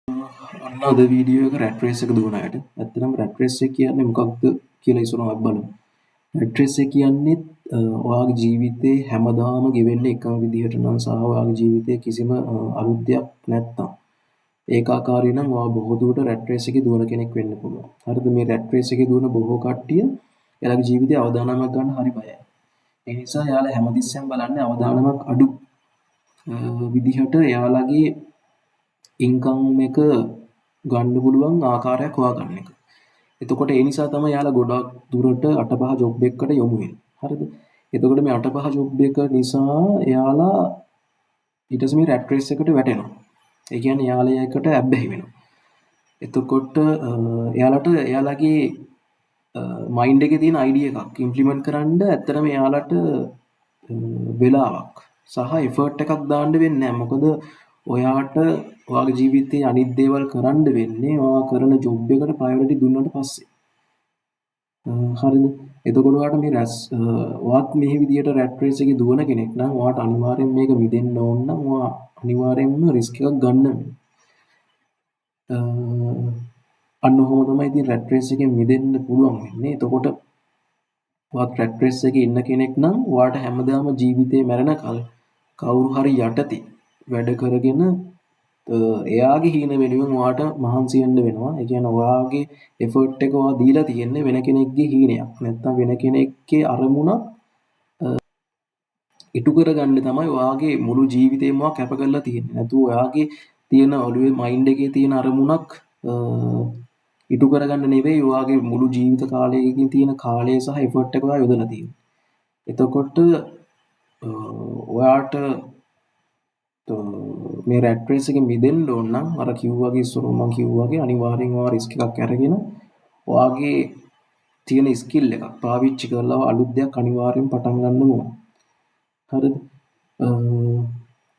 අන්න අද වීඩියෝ එක රැට් රේස් එක දුවන අයට. ඇත්තටම රැට් රේස් එක කියන්නේ මොකක්ද කියලා ඉස්සරහම අපි බලමු. රැට් රේස් එක කියන්නේ ඔයාගේ ජීවිතේ හැමදාම ගෙවෙන්නේ එකම විදිහට නම් සහ ඔයාගේ ජීවිතේ කිසිම අලුත් දෙයක් නැත්තම් ඒකාකාරී නම් ඔයා බොහෝ දුරට රැට් රේස් එකේ දුවන කෙනෙක් වෙන්න පුළුවන්. හරිද? මේ රැට් රේස් එකේ දුවන බොහෝ කට්ටිය එයාලගේ ජීවිතේ අවදානමක් ගන්න හරි බයයි. ඒ නිසා එයාලා හැමතිස්සෙම බලන්නේ අවදානමක් අඩු විදිහට එයාලගේ ඉන්කම් එක ගන්න පුළුවන් ආකාරයක් හොයාගන්න එක. එතකොට ඒ නිසා තමයි යාලා ගොඩක් දුරට අටපහ ජොබ් එකකට යොමු වෙන්නේ. හරිද? එතකොට මේ අටපහ ජොබ් එක නිසා එයාලා ඊට පස්සේ මේ රැට් රේස් එකට වැටෙනවා. ඒ කියන්නේ එයාලා ඒකට ඇබ්බැහි වෙනවා. එතකොට එයාලට එයාලගේ මයින්ඩ් එකේ තියෙන අයිඩියා එකක් ඉම්ප්ලිමන්ට් කරන්න ඇත්තටම එයාලට වෙලාවක් සහ එෆර්ට් එකක් දාන්න වෙන්නේ නැහැ. මොකද ඔයාට ඔයාගේ ජීවිතයේ අනිත් දේවල් කරන්න වෙන්නේ ඔයා කරන ජොබ් එකට ප්‍රයොරිටි දුන්නාට පස්සේ. හරිද? එතකොට ඔයාට මේ ඔයාත් මේ විදියට රැට් රේස් එකේ දුවන කෙනෙක් නම් ඔයාට අනිවාර්යෙන් මේක මිදෙන්න ඕන නම් ඔයා අනිවාර්යෙන්ම රිස්ක් එකක් ගන්න වෙනවා. අන්න ඔහොම තමයි ඉතින් රැට් රේස් එකෙන් මිදෙන්න පුළුවන් වෙන්නේ. එතකොට ඔයාත් රැට් රේස් එකේ ඉන්න කෙනෙක් නම් ඔයාට හැමදාම ජීවිතේ මැරෙනකල් කවුරු හරි යටතේ වැඩ කරගෙන එයාගේ හීන වෙනුවෙන් ඔයාට මහන්සි වෙන්න වෙනවා. ඒ කියන්නේ ඔයාගේ එෆර්ට් එක ඔයා දීලා තියෙන්නේ වෙන කෙනෙක්ගේ හීනයක්. නැත්තම් වෙන කෙනෙක්ගේ අරමුණක් ඉටු කරගන්න තමයි ඔයාගේ මුළු ජීවිතේම ඔයා කැප කරලා තියෙන්නේ. නැතුව ඔයාගේ තියෙන ඔළුවේ මයින්ඩ් එකේ තියෙන අරමුණක් ඉටු කරගන්න නෙවෙයි ඔයාගේ මුළු ජීවිත කාලයකින් තියෙන කාලය සහ එෆර්ට් එක ඔයා යොදලා තියෙන්නේ. එතකොට ඔයාට මේ රැට් රේස් එකෙන් මිදෙන්න ඕන නම් අර කිව්වාගේ ඉස්සර මම කිව්වාගේ අනිවාර්යෙන් ඔයා රිස්ක් එකක් අරගෙන ඔයාගේ තියෙන ස්කිල් එකක් පාවිච්චි කරලා අලුත් දෙයක් අනිවාර්යෙන් පටන් ගන්න ඕන. හරිද?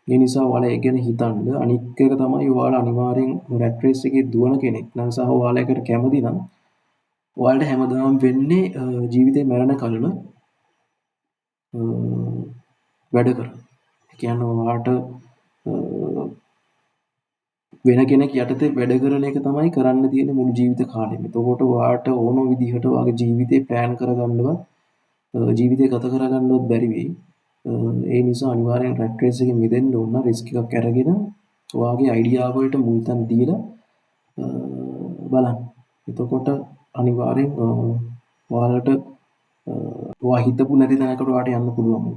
ඒ නිසා ඔයාලා ඒ ගැන හිතන්න. අනිත් එක තමයි ඔයාලා අනිවාර්යෙන් රැට් රේස් එකේ දුවන කෙනෙක් නම් සහ ඔයාලා ඒකට කැමති නම් ඔයාලට හැමදාම වෙන්නේ ජීවිතේ මැරෙන කල්ම වැඩ කරන්න. ඒ කියන්නේ ඔයාට වෙන කෙනෙක් යටතේ වැඩ කරන එක තමයි කරන්න තියෙන්නේ මුළු ජීවිත කාලෙම. එතකොට ඔයාට ඕන විදිහට ඔයාගේ ජීවිතේ ප්ලෑන් කරගන්නවත් ජීවිතේ ගත කරගන්නවත් බැරි වෙයි. ඒ නිසා අනිවාර්යෙන් රැට් රේස් එකෙන් මිදෙන්න ඕන නම් රිස්ක් එකක් අරගෙන ඔයාගේ අයිඩියා වලට මුල් තැන් දීලා බලන්න. එතකොට අනිවාර්යෙන් ඔයාලට ඔයා හිතපු නැති තැනකට ඔයාට යන්න පුළුවන්.